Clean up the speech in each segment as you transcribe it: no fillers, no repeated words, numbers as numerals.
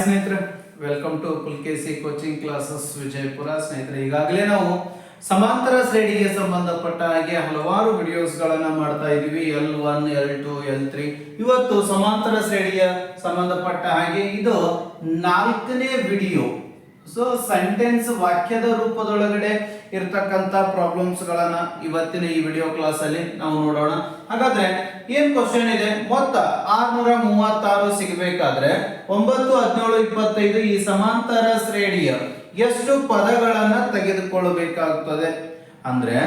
ಸ್ನೇಹಿತರೆ, welcome to Pulakeshi coaching classes Vijayapura. ಸ್ನೇಹಿತರೆ, ಈಗಾಗಲೇ ನಾವು ಸಮಾಂತರ ಶ್ರೇಣಿಗೆ ಸಂಬಂಧಪಟ್ಟ ಹಾಗೆ ಹಲವಾರು ವಿಡಿಯೋಸ್ ಗಳನ್ನ ಮಾಡ್ತಾ ಇದೀವಿ. L1, L2, L3. ಇವತ್ತು ಸಮಾಂತರ ಶ್ರೇಣಿಗೆ ಸಂಬಂಧಪಟ್ಟ ಹಾಗೆ ಇದು 4ನೇ ವಿಡಿಯೋ. ಸೊ ಸೆಂಟೆನ್ಸ್ ವಾಕ್ಯದ ರೂಪದೊಳಗಡೆ ಇರತಕ್ಕಂತ ಪ್ರಾಬ್ಲಮ್ಸ್ ಗಳನ್ನ ಇವತ್ತಿನ ಈ ವಿಡಿಯೋ ಕ್ಲಾಸ್ ಅಲ್ಲಿ ನಾವು ನೋಡೋಣ. ಹಾಗಾದ್ರೆ ಏನ್ ಕ್ವಶನ್ ಇದೆ? ಮೊತ್ತ 636 ಸಿಗಬೇಕಾದ್ರೆ 9, 17, 25 ಈ ಸಮಾಂತರ ಶ್ರೇಣಿಯ ಎಷ್ಟು ಪದಗಳನ್ನ ತೆಗೆದುಕೊಳ್ಳಬೇಕಾಗುತ್ತದೆ ಅಂದ್ರೆ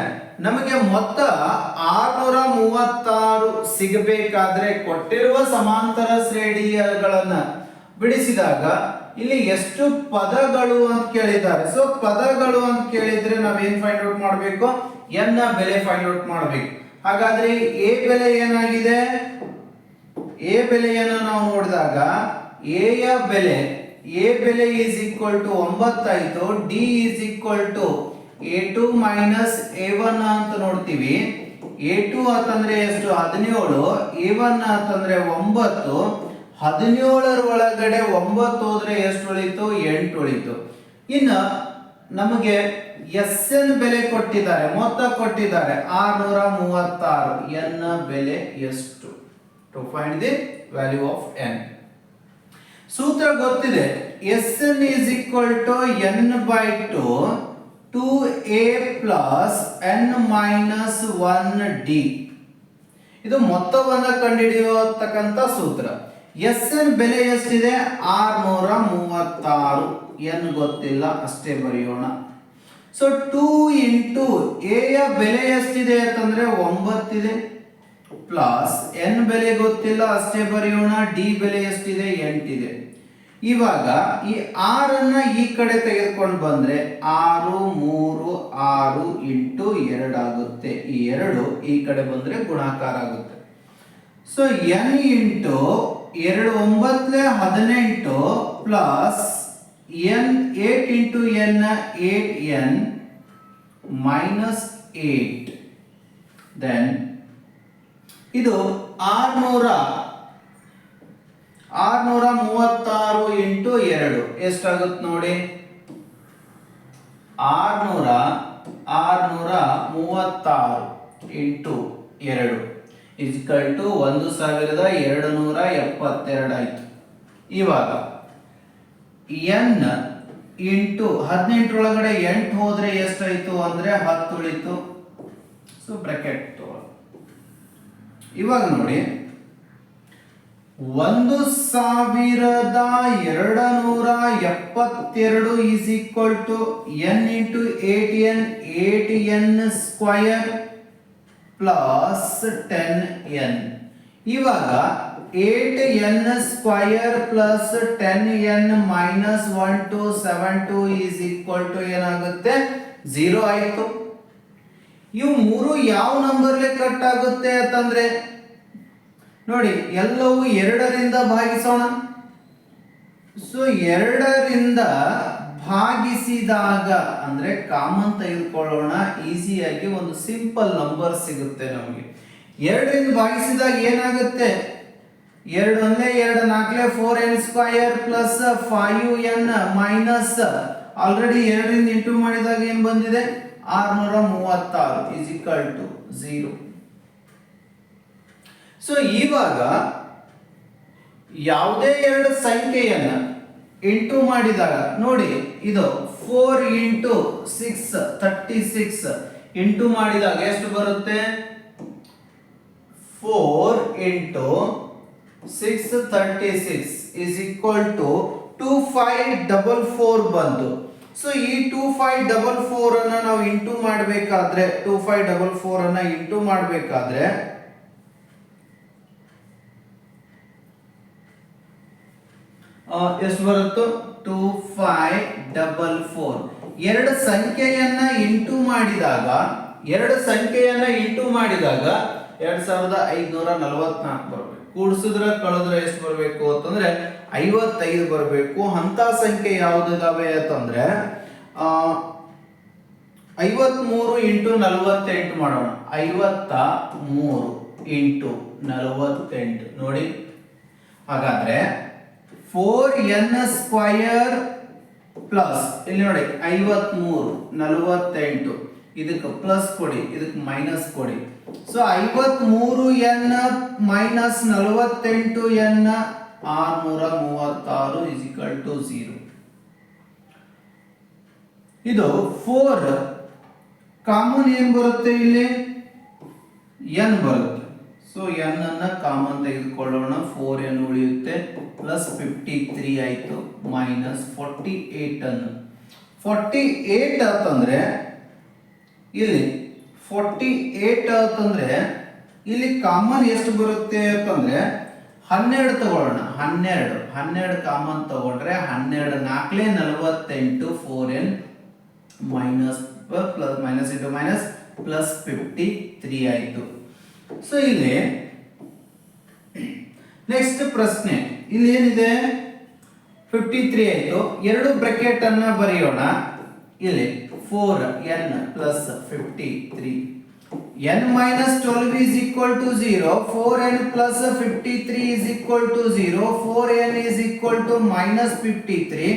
ನಮಗೆ ಮೊತ್ತ 636 ಸಿಗಬೇಕಾದ್ರೆ ಕೊಟ್ಟಿರುವ ಸಮಾಂತರ ಶ್ರೇಣಿಗಳನ್ನ ಬಿಡಿಸಿದಾಗ ಇಲ್ಲಿ ಎಷ್ಟು ಪದಗಳು ಅಂತ ಕೇಳಿದ್ದಾರೆ. ಸೊ ಪದಗಳು ಅಂತ ಕೇಳಿದ್ರೆ ನಾವೇನ್ ಫೈಂಡ್ ಔಟ್ ಮಾಡಬೇಕು? n ನ ಬೆಲೆ ಫೈಂಡ್ ಔಟ್ ಮಾಡಬೇಕು. ಹಾಗಾದ್ರೆ a ಬೆಲೆ ಏನಾಗಿದೆ? a ಬೆಲೆಯನ್ನು ನಾವು ನೋಡಿದಾಗ a ಯ ಬೆಲೆ ಈಸ್ ಈಕ್ವಲ್ ಟು 9 ಆಯ್ತು. d is equal to a2 minus a1 ಅಂತ ನೋಡ್ತೀವಿ. a2 ಅಂತಂದ್ರೆ ಎಷ್ಟು? 17. a1 ಅಂತಂದ್ರೆ 9. 17 ಒಳಗಡೆ 9 ಹೋದ್ರೆ ಎಷ್ಟು ಉಳಿತು? 8 ಉಳಿತು. ಇನ್ನು ನಮಗೆ ಎನ್ ಬೆಲೆ ಕೊಟ್ಟಿದ್ದಾರೆ, ಮೊತ್ತ ಕೊಟ್ಟಿದ್ದಾರೆ 636. ಎನ್ ಬೆಲೆ ಎಷ್ಟು? To find the value of n. ಸೂತ್ರ ಗೊತ್ತಿದೆ. N is equal to n by 2a plus n minus 1d. ಇದು ಮೊತ್ತವನ್ನು ಕಂಡುಹಿಡಿಯತಕ್ಕಂಥ ಸೂತ್ರ. ಎನ್ ಬೆಲೆ ಎಷ್ಟಿದೆ? 636. ಎನ್ ಗೊತ್ತಿಲ್ಲ, ಅಷ್ಟೇ ಬರೆಯೋಣ. ಸೊ 2 ಇಂಟು ಎ ಯ ಬೆಲೆ ಎಷ್ಟಿದೆ ಅಂತಂದ್ರೆ 9 ಇದೆ, ಪ್ಲಸ್ ಎನ್ ಬೆಲೆ ಗೊತ್ತಿಲ್ಲ, ಅಷ್ಟೇ ಬರೆಯೋಣ. ಡಿ ಬೆಲೆ ಎಷ್ಟಿದೆ? 8 ಇದೆ. ಇವಾಗ ಈ 6 ಅನ್ನ ಈ ಕಡೆ ತೆಗೆದುಕೊಂಡು ಬಂದ್ರೆ 6, 3, 6 ಇಂಟು 2 ಆಗುತ್ತೆ. ಈ 2 ಈ ಕಡೆ ಬಂದ್ರೆ ಗುಣಾಕಾರ ಆಗುತ್ತೆ. So n into 2 9 18 plus n 8 into n 8n minus 8. Then ಇದು 636 ಇಂಟು 2 ಎಷ್ಟಾಗುತ್ತೆ ನೋಡಿ? 636 ಇಂಟು 2 ಇಸ್ಕಲ್ ಟು 1272 ಆಯ್ತು. ಇವಾಗ ಎನ್ ಇಂಟು 18 ಒಳಗಡೆ 8 ಹೋದ್ರೆ ಎಷ್ಟಾಯ್ತು ಅಂದ್ರೆ 10 ಉಳಿತು. ಸೊ ಬ್ರಾಕೆಟ್ ಇವಾಗ ನೋಡಿ 1272 is equal to n into 8n square plus 10n. ಇವಾಗ 8n square plus 10n minus 1272 is equal to ಏನಾಗುತ್ತೆ? 0 ಆಯಿತು. ಇವು ಮೂರು ಯಾವ ನಂಬರ್ಲೆ ಕಟ್ ಆಗುತ್ತೆ ಅಂತಂದ್ರೆ ನೋಡಿ, ಎಲ್ಲವೂ 2ರಿಂದ ಭಾಗಿಸೋಣ. ಸೊ 2ರಿಂದ ಭಾಗಿಸಿದಾಗ ಅಂದ್ರೆ ಕಾಮನ್ ತೆಗೆದುಕೊಳ್ಳೋಣ, ಈಸಿಯಾಗಿ ಒಂದು ಸಿಂಪಲ್ ನಂಬರ್ ಸಿಗುತ್ತೆ ನಮಗೆ. 2ರಿಂದ ಭಾಗಿಸಿದಾಗ ಏನಾಗುತ್ತೆ? 2 1 2 4 4n square plus 5n minus already 2ರಿಂದ ಇಂಟು ಮಾಡಿದಾಗ ಏನ್ ಬಂದಿದೆ? 636 ಇಸ್ ಈಕ್ವಲ್ ಟು 0. ಸೊ ಇವಾಗ ಯಾವುದೇ ಎರಡು ಸಂಖ್ಯೆಯನ್ನ ಇಂಟು ಮಾಡಿದಾಗ ನೋಡಿ, ಇದು 4 ಇಂಟು 6 36 ಇಂಟು ಮಾಡಿದಾಗ ಎಷ್ಟು ಬರುತ್ತೆ? 4 ಇಂಟು 6 36 ಇಸ್ ಈಕ್ವಲ್ ಟು 2544 ಬಂತು. ಸೊ ಈ 2544 ಅನ್ನ ನಾವು ಇಂಟು ಮಾಡಬೇಕಾದ್ರೆ 2544 ಅನ್ನ ಇಂಟು ಮಾಡಬೇಕಾದ್ರೆ ಎಷ್ಟು ಬರುತ್ತೋ? 2544. ಎರಡು ಸಂಖ್ಯೆಯನ್ನ ಇಂಟು ಮಾಡಿದಾಗ 2544 ಬರಬೇಕು. ಕೂಡಿಸಿದ್ರೆ ಕಳೆದ್ರೆ ಎಷ್ಟು ಬರಬೇಕು ಅಂತಂದ್ರೆ 55 ಬರಬೇಕು. ಅಂತ ಸಂಖ್ಯೆ ಯಾವುದಿದಾವೆ ಅಂತಂದ್ರೆ 53 ಇಂಟು 48 ಮಾಡೋಣ. 53 ಇಂಟು 48 ನೋಡಿ. ಹಾಗಾದ್ರೆ 4n ಸ್ಕ್ವಯರ್ ಪ್ಲಸ್ ಇಲ್ಲಿ ನೋಡಿ 53 48 ಇದಕ್ಕೆ ಪ್ಲಸ್ ಕೊಡಿ ಇದಕ್ಕೆ ಮೈನಸ್ ಕೊಡಿ. So 53n minus 48n 636 is equal to 0. ಇದು 4 ಕಾಮನ್ ಏನ್ ಬರುತ್ತೆ ಇಲ್ಲಿ n ಬರುತ್ತೆ. ಸೊ n ಅನ್ನ ಕಾಮನ್ ತೆಗೆದುಕೊಳ್ಳೋಣ. 4n ಉಳಿಯುತ್ತೆ ಪ್ಲಸ್ 53 ಆಯ್ತು ಮೈನಸ್ 48 ಅನ್ನು 48 ಅಂತಂದ್ರೆ ಇಲ್ಲಿ 48 ಅಂತಂದ್ರೆ ಇಲ್ಲಿ ಕಾಮನ್ ಎಷ್ಟು ಬರುತ್ತೆ ಅಂತಂದ್ರೆ 12 ತಗೊಳ್ಳೋಣ. 12 ಕಾಮನ್ ತಗೊಂಡ್ರೆ 12 4 48 4n minus plus minus into minus plus 53 ಆಯ್ತು. ಸೊ ಇಲ್ಲಿ ನೆಕ್ಸ್ಟ್ ಪ್ರಶ್ನೆ ಇಲ್ಲಿ ಏನಿದೆ 53 ಆಯ್ತು. ಎರಡು ಬ್ರಾಕೆಟ್ ಅನ್ನ ಬರೆಯೋಣ. ಇಲ್ಲಿ 4n plus 53 n minus 12 is equal to 0. 4n plus 53 is equal to 0. 4n is equal to minus 53.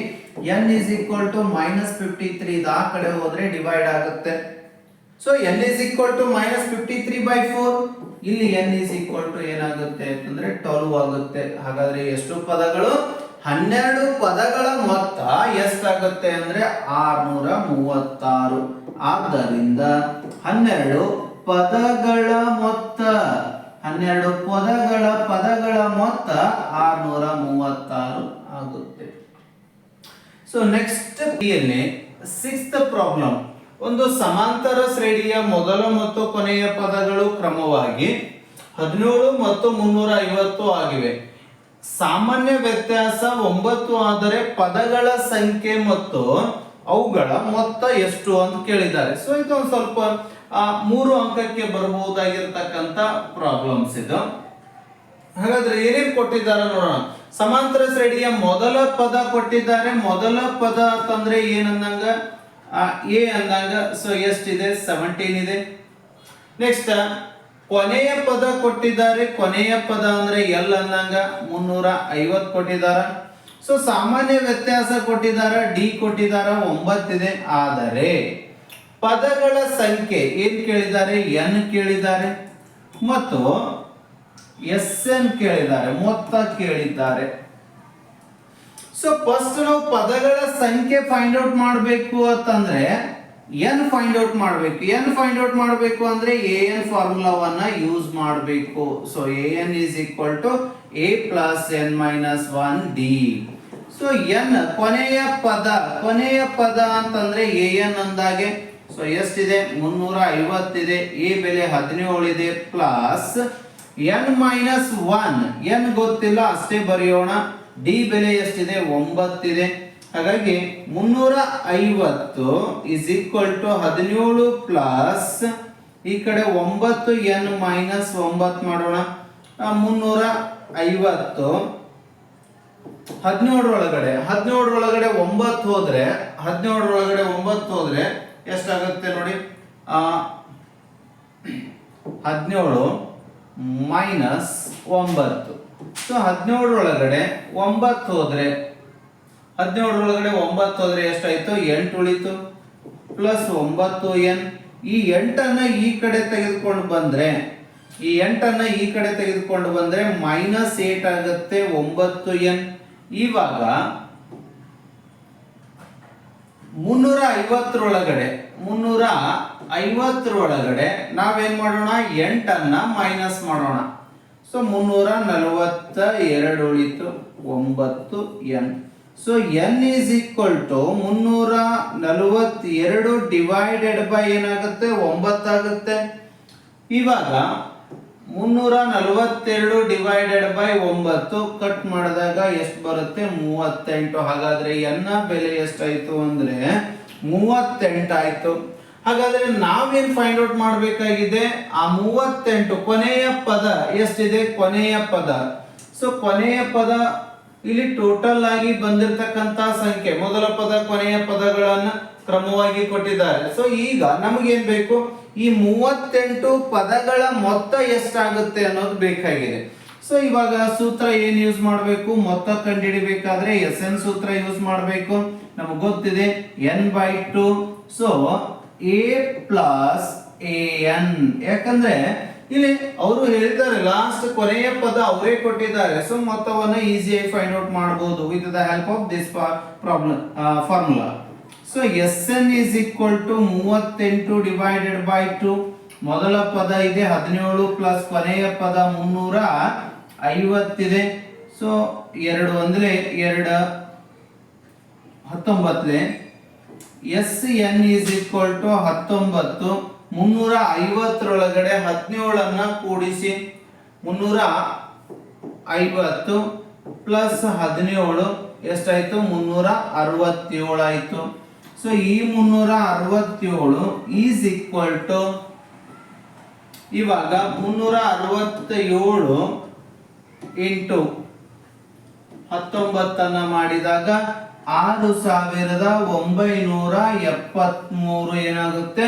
n is equal to minus 53. ಇದು ಆ ಕಡೆ ಹೋದ್ರೆ ಡಿವೈಡ್ ಆಗುತ್ತೆ. So n is equal to minus 53 by 4. ಇಲ್ಲಿ n is equal to ಏನಾಗುತ್ತೆ ಅಂತಂದ್ರೆ 12 ಆಗುತ್ತೆ. ಹಾಗಾದ್ರೆ ಎಷ್ಟು ಪದಗಳು? 12 ಪದಗಳ ಮೊತ್ತ ಎಷ್ಟಾಗುತ್ತೆ ಅಂದ್ರೆ 636. ಆದ್ದರಿಂದ 12 ಪದಗಳ ಮೊತ್ತ 12 ಪದಗಳ ಮೊತ್ತ 636 ಆಗುತ್ತೆ. ಸೊ ನೆಕ್ಸ್ಟ್ ಯಲ್ಲಿ 6th ಪ್ರಾಬ್ಲಮ್. ಒಂದು ಸಮಾಂತರ ಶ್ರೇಣಿಯ ಮೊದಲ ಮತ್ತು ಕೊನೆಯ ಪದಗಳು ಕ್ರಮವಾಗಿ 17 ಮತ್ತು 350 ಆಗಿವೆ. ಸಾಮಾನ್ಯ ವ್ಯತ್ಯಾಸ 9 ಆದರೆ ಪದಗಳ ಸಂಖ್ಯೆ ಮತ್ತು ಅವುಗಳ ಮೊತ್ತ ಎಷ್ಟು ಅಂತ ಕೇಳಿದ್ದಾರೆ. ಸೊ ಇದು ಒಂದು ಸ್ವಲ್ಪ 3 ಅಂಕಕ್ಕೆ ಬರಬಹುದಾಗಿರ್ತಕ್ಕಂಥ ಪ್ರಾಬ್ಲಮ್ಸ್ ಇದು. ಹಾಗಾದ್ರೆ ಏನೇನು ಕೊಟ್ಟಿದ್ದಾರೆ ನೋಡೋಣ. ಸಮಾಂತರ ಶ್ರೇಣಿಯ ಮೊದಲ ಪದ ಕೊಟ್ಟಿದ್ದಾರೆ. ಮೊದಲ ಪದ ಅಂತಂದ್ರೆ ಏನಂದಂಗ ಎ ಅಂದಂಗ. ಸೊ ಎಷ್ಟಿದೆ? 17 ಇದೆ. ನೆಕ್ಸ್ಟ್ ಕೊನೆಯ ಪದ ಕೊಟ್ಟಿದ್ದಾರೆ. ಕೊನೆಯ ಪದ ಅಂದ್ರೆ ಎಲ್ ಅಂದಂಗ 350 ಕೊಟ್ಟಿದ್ದಾರೆ. ಸೊ ಸಾಮಾನ್ಯ ವ್ಯತ್ಯಾಸ ಕೊಟ್ಟಿದ್ದಾರೆ. ಡಿ ಕೊಟ್ಟಿದ್ದಾರೆ 9 ಇದೆ. ಆದರೆ ಪದಗಳ ಸಂಖ್ಯೆ ಏನ್ ಕೇಳಿದ್ದಾರೆ? ಎನ್ ಕೇಳಿದ್ದಾರೆ ಮತ್ತು ಎಸ್ ಎನ್ ಕೇಳಿದ್ದಾರೆ, ಮೊತ್ತ ಕೇಳಿದ್ದಾರೆ. ಸೊ ಫಸ್ಟ್ ನಾವು ಪದಗಳ ಸಂಖ್ಯೆ ಫೈಂಡ್ ಔಟ್ ಮಾಡಬೇಕು ಅಂತಂದ್ರೆ ಎನ್ ಫೈಂಡ್ ಔಟ್ ಮಾಡಬೇಕು. ಎನ್ ಫೈಂಡ್ ಔಟ್ ಮಾಡಬೇಕು ಅಂದ್ರೆ ಎನ್ ಫಾರ್ಮುಲಾವನ್ನ ಯೂಸ್ ಮಾಡಬೇಕು. So n is equal to a plus n minus 1 d. So n ಕೊನೆಯ ಪದ ಅಂತಂದ್ರೆ ಎನ್ ಅಂದಾಗೆ. ಸೊ ಎಷ್ಟಿದೆ? 350 ಇದೆ. ಎ ಬೆಲೆ 17 ಇದೆ ಪ್ಲಸ್ ಎನ್ ಮೈನಸ್ 1. ಎನ್ ಗೊತ್ತಿಲ್ಲ ಅಷ್ಟೇ ಬರೆಯೋಣ. ಡಿ ಬೆಲೆ ಎಷ್ಟಿದೆ? 9 ಇದೆ. ಹಾಗಾಗಿ 350 is equal to 17 ಪ್ಲಸ್ ಈ ಕಡೆ 9 n ಮೈನಸ್ 9 ಮಾಡೋಣ. 350 17 ಒಳಗಡೆ 9 ಹೋದ್ರೆ 17 ಒಳಗಡೆ 9 ಹೋದ್ರೆ ಎಷ್ಟಾಗುತ್ತೆ ನೋಡಿ? 17 ಮೈನಸ್ 9. ಸೊ 17 ಒಳಗಡೆ 9 ಹೋದ್ರೆ 17 ಒಳಗಡೆ 9 ಹೋದ್ರೆ ಎಷ್ಟಾಯ್ತು? 8 ಉಳಿತು ಪ್ಲಸ್ 9n. ಈ 8ಅನ್ನ ಈ ಕಡೆ ತೆಗೆದುಕೊಂಡು ಬಂದ್ರೆ ಮೈನಸ್ 8 ಆಗುತ್ತೆ 9n. ಇವಾಗ 350 ಒಳಗಡೆ ನಾವೇನ್ ಮಾಡೋಣ? 8ಅನ್ನ ಮೈನಸ್ ಮಾಡೋಣ. ಸೊ 342 ಉಳಿತು 9n. So n is equal to 342 divided by ಏನಾಗುತ್ತೆ? 9 ಆಗುತ್ತೆ. ಇವಾಗ 342 ಡಿವೈಡೆಡ್ ಬೈ 9 ಕಟ್ ಮಾಡಿದಾಗ ಎಷ್ಟು ಬರುತ್ತೆ? 38. ಹಾಗಾದ್ರೆ n ಬೆಲೆ ಎಷ್ಟಾಯ್ತು ಅಂದ್ರೆ 38 ಆಯ್ತು. ಹಾಗಾದ್ರೆ ನಾವೇನ್ ಫೈಂಡ್ ಔಟ್ ಮಾಡಬೇಕಾಗಿದೆ? ಆ 38 ಕೊನೆಯ ಪದ ಎಷ್ಟಿದೆ? ಕೊನೆಯ ಪದ. ಸೊ ಕೊನೆಯ ಪದ ಇಲ್ಲಿ ಟೋಟಲ್ ಆಗಿ ಬಂದಿರತಕ್ಕಂತ ಸಂಖ್ಯೆ, ಮೊದಲ ಪದ ಕೊನೆಯ ಪದಗಳನ್ನ ಕ್ರಮವಾಗಿ ಕೊಟ್ಟಿದ್ದಾರೆ. ಸೊ ಈಗ ನಮಗೇನ್ ಬೇಕು? ಈ 38 ಪದಗಳ ಮೊತ್ತ ಎಷ್ಟಾಗುತ್ತೆ ಅನ್ನೋದು ಬೇಕಾಗಿದೆ. ಸೊ ಇವಾಗ ಸೂತ್ರ ಏನ್ ಯೂಸ್ ಮಾಡಬೇಕು, ಮೊತ್ತ ಕಂಡುಹಿಡಿಬೇಕಾದ್ರೆ ಎಸ್ ಎನ್ ಸೂತ್ರ ಯೂಸ್ ಮಾಡಬೇಕು. ನಮಗೆ ಗೊತ್ತಿದೆ n/2. So a plus an, ಯಾಕಂದ್ರೆ ಇಲ್ಲಿ ಅವರು ಹೇಳಿದ್ದಾರೆ ಲಾಸ್ಟ್ ಕೊನೆಯ ಪದ ಅವರೇ ಕೊಟ್ಟಿದ್ದಾರೆ. ಸೊ ಮೊತ್ತವನ್ನ ಈಸಿಯಾಗಿ ಫೈಂಡ್ ಔಟ್ ಮಾಡಬಹುದು with the help of this problem formula. So Sn is equal to 38 divided by 2. ಮೊದಲ ಪದ ಇದೆ 17 ಪ್ಲಸ್ ಕೊನೆಯ ಪದ 350 ಇದೆ. ಸೊ 2 ಅಂದ್ರೆ 2 19. Sn is equal to 19. 350 17 ಕೂಡಿಸಿ 350 ಪ್ಲಸ್ 17 ಎಷ್ಟಾಯ್ತು, 367 ಆಯ್ತು. ಸೊ ಈ 367 ಈಸ್ ಈಕ್ವಲ್ ಟು, ಇವಾಗ 367 ಇಂಟು 19 ಮಾಡಿದಾಗ 6973 ಏನಾಗುತ್ತೆ,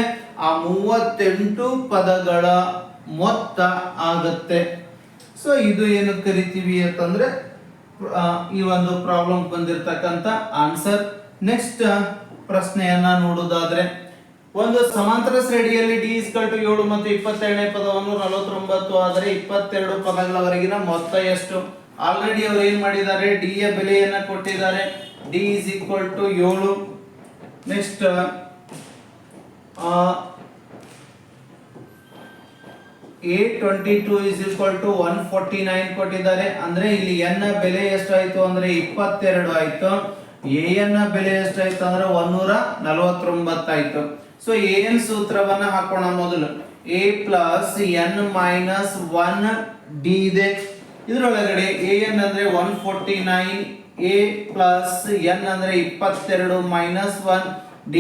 ಆ 38 ಪದಗಳ ಮೊತ್ತ ಆಗುತ್ತೆ. ಸೊ ಇದು ಏನು ಕರಿತೀವಿ ಅಂತಂದ್ರೆ ಈ ಒಂದು ಪ್ರಾಬ್ಲಮ್ ಬಂದಿರತಕ್ಕಂತ ಆನ್ಸರ್. ನೆಕ್ಸ್ಟ್ ಪ್ರಶ್ನೆಯನ್ನ ನೋಡುವುದಾದ್ರೆ, ಒಂದು ಸಮಾಂತರ ಶ್ರೇಣಿಯಲ್ಲಿ d 7 ಮತ್ತು 22ನೇ ಪದವನ್ನು 49 ಆದರೆ 22 ಪದಗಳವರೆಗಿನ ಮೊತ್ತ ಎಷ್ಟು? ಆಲ್ರೆಡಿ ಅವರು ಏನ್ ಮಾಡಿದ್ದಾರೆ, d ಯ ಬೆಲೆಯನ್ನ ಕೊಟ್ಟಿದ್ದಾರೆ. d is equal to 7. Next A22 is equal to 149 ಕೊಟ್ಟಿದ್ದಾರೆ. ಅಂದ್ರೆ ಇಲ್ಲಿ n ನ ಬೆಲೆ ಎಷ್ಟಾಯ್ತು ಅಂದ್ರೆ 22 ಆಯ್ತು. a ನ ಬೆಲೆ ಎಷ್ಟಾಯ್ತು ಅಂದ್ರೆ 149 ಆಯ್ತು. ಸೊ an ಸೂತ್ರವನ್ನ ಹಾಕೋಣ ಮೊದಲು. a plus n minus 1 d ಇದೆ. ಇದರೊಳಗಡೆ an ಅಂದ್ರೆ 149, a ಪ್ಲಸ್ n ಅಂದ್ರೆ 22 minus 1 d.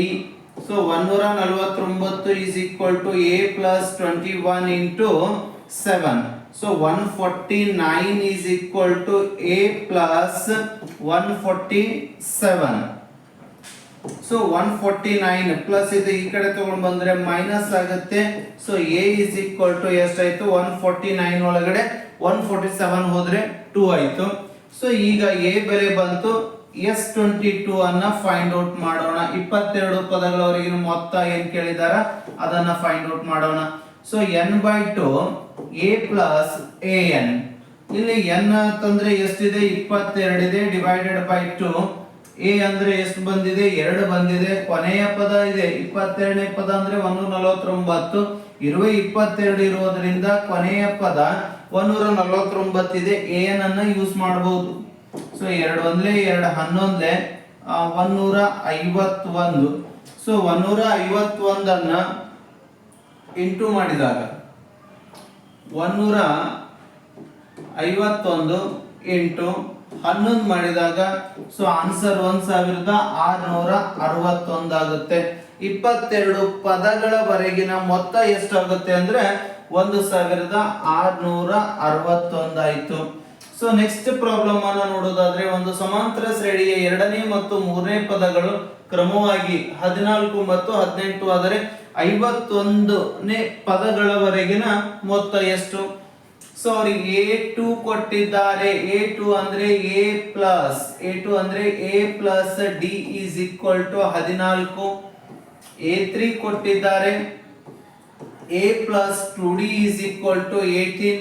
So 149 is equal to a plus 21 into 7. So 149 is equal to a plus 147. So 149 plus ಇದು ಈ ಕಡೆ ತಗೊಂಡು ಬಂದ್ರೆ ಮೈನಸ್ ಆಗುತ್ತೆ. So a is equal to ಎಷ್ಟಾಯ್ತು, 149 ಒಳಗಡೆ 147 ಹೋದ್ರೆ 2 ಆಯ್ತು. ಸೊ ಈಗ a ಬೆಲೆ ಬಂತು. S22 ಅನ್ನ ಫೈಂಡ್ ಔಟ್ ಮಾಡೋಣ. 22 ಪದಗಳವರೆಗಿನ ಮೊತ್ತ ಏನ್ ಕೇಳಿದಾರ ಅದನ್ನ ಫೈಂಡ್ ಔಟ್ ಮಾಡೋಣ. So n/2 a plus an. ಇಲ್ಲಿ n ಅಂತಂದ್ರೆ ಎಷ್ಟಿದೆ, 22 ಇದೆ, ಡಿವೈಡೆಡ್ ಬೈ 2. a ಅಂದ್ರೆ ಎಷ್ಟು ಬಂದಿದೆ, 2 ಬಂದಿದೆ. ಕೊನೆಯ ಪದ ಇದೆ 22ನೇ ಪದ ಅಂದ್ರೆ 149. 22 ಇರೋದ್ರಿಂದ ಕೊನೆಯ ಪದ 149 ಇದೆ. an ಅನ್ನ ಯೂಸ್ ಮಾಡಬಹುದು. ಸೊ 2 ಒಂದ್ಲೆ 2 11 151. ಸೊ 151 ಅನ್ನ ಇಂಟು ಮಾಡಿದಾಗ 151 ಇಂಟು 11 ಮಾಡಿದಾಗ ಸೊ ಆನ್ಸರ್ 1661 ಆಗುತ್ತೆ. 22 ಪದಗಳವರೆಗಿನ ಮೊತ್ತ ಎಷ್ಟಾಗುತ್ತೆ ಅಂದ್ರೆ 1661 ಆಯ್ತು. ಸೊ ನೆಕ್ಸ್ಟ್ ಪ್ರಾಬ್ಲಮ್ ಅನ್ನು ನೋಡೋದಾದ್ರೆ, ಒಂದು ಸಮಾಂತರ ಶ್ರೇಣಿಯ 2ನೇ ಮತ್ತು 3ನೇ ಪದಗಳು ಕ್ರಮವಾಗಿ 14 ಮತ್ತು 18 ಆದರೆ 51ನೇ ಪದಗಳವರೆಗಿನ ಮೊತ್ತ ಎಷ್ಟು? ಸೊ ಅವರಿಗೆ a2 ಕೊಟ್ಟಿದ್ದಾರೆ. a2 ಅಂದ್ರೆ a plus d is equal to 14. a3 ಕೊಟ್ಟಿದ್ದಾರೆ. a plus 2d is equal to 18.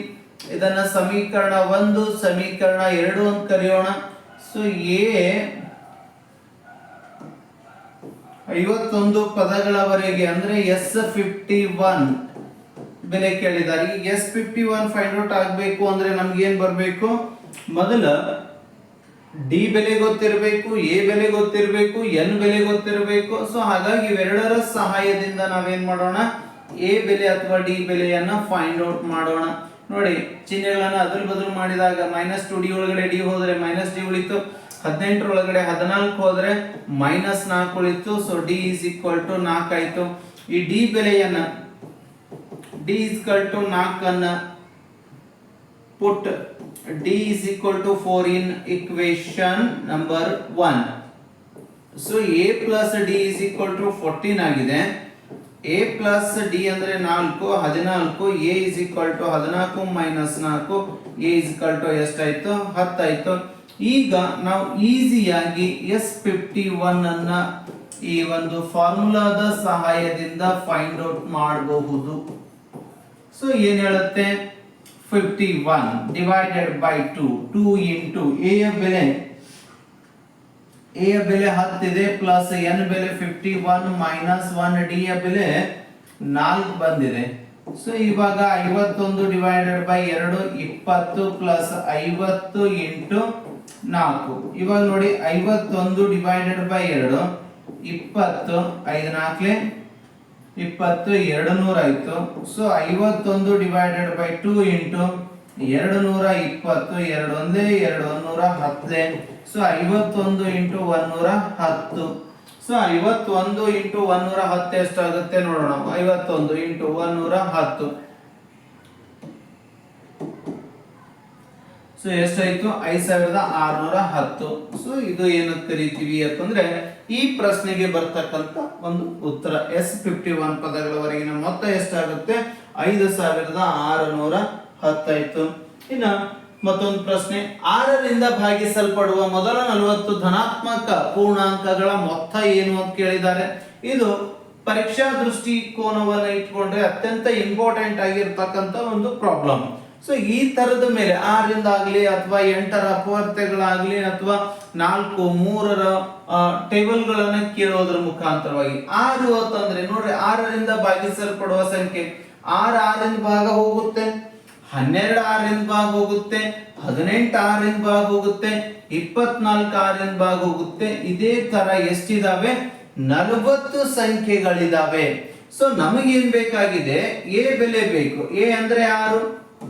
ಇದನ್ನ ಸಮೀಕರಣ 1, ಸಮೀಕರಣ 2 ಅಂತ ಕರೆಯೋಣ. ಸೊ a 51 ಪದಗಳವರೆಗೆ ಅಂದ್ರೆ S51 ಬೆಲೆ ಕೇಳಿದ್ದಾರೆ. ಈ S51 ಫೈಂಡ್ ಔಟ್ ಆಗಬೇಕು ಅಂದ್ರೆ ನಮ್ಗೆ ಏನ್ ಬರಬೇಕು, ಮೊದಲ d ಬೆಲೆ ಗೊತ್ತಿರಬೇಕು, a ಬೆಲೆ ಗೊತ್ತಿರಬೇಕು, n ಬೆಲೆ ಗೊತ್ತಿರಬೇಕು. ಸೊ ಹಾಗಾಗಿ ಇವೆರಡರ ಸಹಾಯದಿಂದ ನಾವೇನ್ ಮಾಡೋಣ, a ಬೆಲೆ ಅಥವಾ d ಬೆಲೆಯನ್ನ ಫೈಂಡ್ ಔಟ್ ಮಾಡೋಣ. ನೋಡಿ ಚಿಹ್ನೆಗಳನ್ನ ಅದಲ್ ಬದಲು ಮಾಡಿದಾಗ -2d ಒಳಗಡೆ d ಹೋದ್ರೆ -d ಉಳಿತು. 18 ಒಳಗಡೆ 14 ಹೋದ್ರೆ -4 ಉಳಿತು. So d is equal to 4 ಆಯ್ತು. ಈ d ಬೆಲೆಯನ್ನ d is equal to 4 ಅನ್ನ put d is equal to 4 in equation number 1. So a plus d is equal to 14 ಆಗಿದೆ. ಎ ಪ್ಲಸ್ ಡಿ ಅಂದ್ರೆ 4 14 a is equal to 14 minus 4 a is equal to ಎಷ್ಟಾಯ್ತು 10 ಆಯ್ತು. ಈಗ ನಾವು ಈಸಿಯಾಗಿ S51 ಅನ್ನ ಈ ಒಂದು ಫಾರ್ಮುಲಾದ ಸಹಾಯದಿಂದ ಫೈಂಡ್ ಔಟ್ ಮಾಡಬಹುದು. ಸೊ ಏನ್ ಹೇಳುತ್ತೆ 51 ಡಿವೈಡೆಡ್ ಬೈ 2 ಇಂಟು ಎ ಯ ಬೆಲೆ 10 ಇದೆ ಪ್ಲಸ್ ಎನ್ ಬೆಲೆ 51 ಮೈನಸ್ 1 ಡಿ ಯ ಬೆಲೆ 4 ಬಂದಿದೆ. ಸೊ ಇವಾಗ 51 ಡಿವೈಡೆಡ್ ಬೈ 2 20 ಪ್ಲಸ್ 50 ಇಂಟು 4. ಇವಾಗ ನೋಡಿ 51 ಡಿವೈಡೆಡ್ ಬೈ 2 20 5 4 20 200 ಆಯ್ತು. ಸೊ 51 ಡಿವೈಡೆಡ್ ಬೈ 2 ಇಂಟು 220 2 ಒಂದೇ 210. So 51 into 110. ಸೊ 51 ಇಂಟು 110 ಎಷ್ಟಾಗುತ್ತೆ ನೋಡೋಣ. 51 ಇಂಟು 110 ಸೊ ಎಷ್ಟಾಯ್ತು 5610. ಸೊ ಇದು ಏನಂತ ಕರಿತೀವಿ ಅಂತಂದ್ರೆ ಈ ಪ್ರಶ್ನೆಗೆ ಬರ್ತಕ್ಕಂತ ಒಂದು ಉತ್ತರ. S51 ಪದಗಳವರೆಗಿನ ಮೊತ್ತ ಎಷ್ಟಾಗುತ್ತೆ 5610 ಆಯ್ತು. ಇನ್ನ ಮತ್ತೊಂದು ಪ್ರಶ್ನೆ, 6ರಿಂದ ಭಾಗಿಸಲ್ಪಡುವ ಮೊದಲ 40 ಧನಾತ್ಮಕ ಪೂರ್ಣಾಂಕಗಳ ಮೊತ್ತ ಏನು ಅಂತ ಕೇಳಿದ್ದಾರೆ. ಇದು ಪರೀಕ್ಷಾ ದೃಷ್ಟಿಕೋನವನ್ನ ಇಟ್ಕೊಂಡ್ರೆ ಅತ್ಯಂತ ಇಂಪಾರ್ಟೆಂಟ್ ಆಗಿರ್ತಕ್ಕಂಥ ಒಂದು ಪ್ರಾಬ್ಲಮ್. ಸೊ ಈ ತರದ ಮೇಲೆ 6ರಿಂದ ಆಗ್ಲಿ ಅಥವಾ 8ರ ಅಪವರ್ತ್ಯಗಳಾಗ್ಲಿ ಅಥವಾ 4 3ರ ಟೇಬಲ್ ಗಳನ್ನ ಕೇಳೋದ್ರ ಮುಖಾಂತರವಾಗಿ 6 ಅಂತಂದ್ರೆ ನೋಡ್ರಿ 6ರಿಂದ ಭಾಗಿಸಲ್ಪಡುವ ಸಂಖ್ಯೆ 6 6ರಿಂದ ಭಾಗ ಹೋಗುತ್ತೆ, 12 6ರಿಂದ ಭಾಗ ಹೋಗುತ್ತೆ, 18 6ರಿಂದ ಭಾಗ ಹೋಗುತ್ತೆ, 24 6ರಿಂದ ಭಾಗ ಹೋಗುತ್ತೆ. ಇದೇ ತರ ಎಷ್ಟಿದಾವೆ 40 ಸಂಖ್ಯೆಗಳಿದಾವೆ. ಸೊ ನಮಗೇನ್ ಬೇಕಾಗಿದೆ ಎ ಬೆಲೆ ಬೇಕು. ಎ ಅಂದ್ರೆ 6,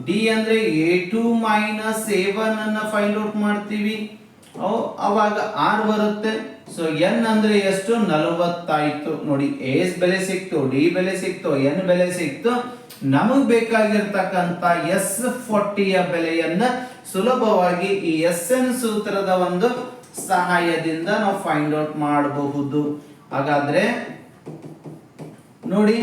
ಡಿ ಅಂದ್ರೆ a2 ಮೈನಸ್ a1 ಅನ್ನ ಫೈಂಡ್ ಔಟ್ ಮಾಡ್ತೀವಿ, ಅವಾಗ 6 ಬರುತ್ತೆ. ಸೊ ಎನ್ ಅಂದ್ರೆ ಎಷ್ಟು 40 ಆಯ್ತು. ನೋಡಿ ಎ ಬೆಲೆ ಸಿಕ್ತು, ಡಿ ಬೆಲೆ ಸಿಕ್ತು, ಎನ್ ಬೆಲೆ ಸಿಕ್ತು. ನಮಗ್ ಬೇಕಾಗಿರ್ತಕ್ಕಂತ S40 ಯ ಬೆಲೆಯನ್ನ ಸುಲಭವಾಗಿ ಈ SN ಸೂತ್ರದ ಒಂದು ಸಹಾಯದಿಂದ ನಾವು ಫೈಂಡ್ ಔಟ್ ಮಾಡಬಹುದು. ಹಾಗಾದ್ರೆ ನೋಡಿ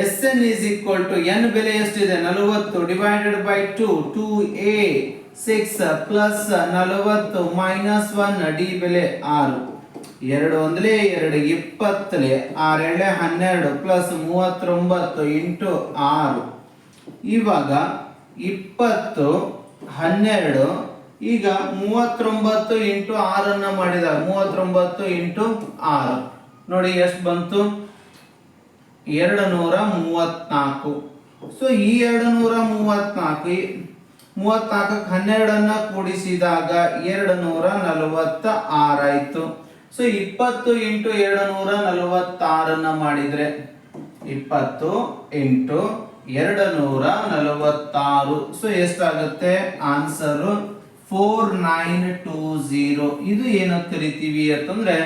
Sn is equal to n ಬೆಲೆ ಎಷ್ಟಿದೆ 40 divided by 2 2a 6 plus 40 minus 1 D ಬೆಲೆ 6 2 ಒಂದಲೇ 2 20 6 12 ಪ್ಲಸ್ 39 ಇಂಟು 6. ಇವಾಗ 20 12 ಈಗ 39 ಇಂಟು 6 ಅನ್ನ ಮಾಡಿದಾಗ 39 ಇಂಟು 6 ನೋಡಿ ಎಷ್ಟು ಬಂತು 234. ಸೊ ಈ 234 34ಕ್ಕೆ 12 ಅನ್ನ ಕೂಡಿಸಿದಾಗ 246 ಆಯ್ತು. ಸೊ 20 ಇಂಟು 246 ಅನ್ನ ಮಾಡಿದ್ರೆ 20 ಇಂಟು 246 ಸೊ ಎಷ್ಟಾಗುತ್ತೆ ಆನ್ಸರ್ 4920. ಇದು ಏನಂತ ಕರಿತೀವಿ ಅಂತಂದ್ರೆ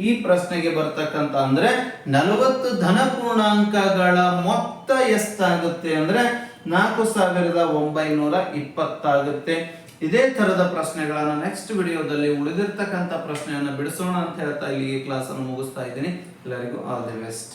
ಈ ಪ್ರಶ್ನೆಗೆ ಬರ್ತಕ್ಕಂತ ಅಂದ್ರೆ 40 ಧನ ಪೂರ್ಣಾಂಕಗಳ ಮೊತ್ತ ಎಷ್ಟಾಗುತ್ತೆ ಅಂದ್ರೆ 4920 ಆಗುತ್ತೆ. ಇದೇ ತರದ ಪ್ರಶ್ನೆಗಳನ್ನ ನೆಕ್ಸ್ಟ್ ವಿಡಿಯೋದಲ್ಲಿ ಉಳಿದಿರ್ತಕ್ಕಂಥ ಪ್ರಶ್ನೆಯನ್ನ ಬಿಡಿಸೋಣ ಅಂತ ಹೇಳ್ತಾ ಇಲ್ಲಿಗೆ ಕ್ಲಾಸ್ ಅನ್ನು ಮುಗಿಸ್ತಾ ಇದ್ದೀನಿ. ಎಲ್ಲರಿಗೂ ಆಲ್ ದಿ ಬೆಸ್ಟ್.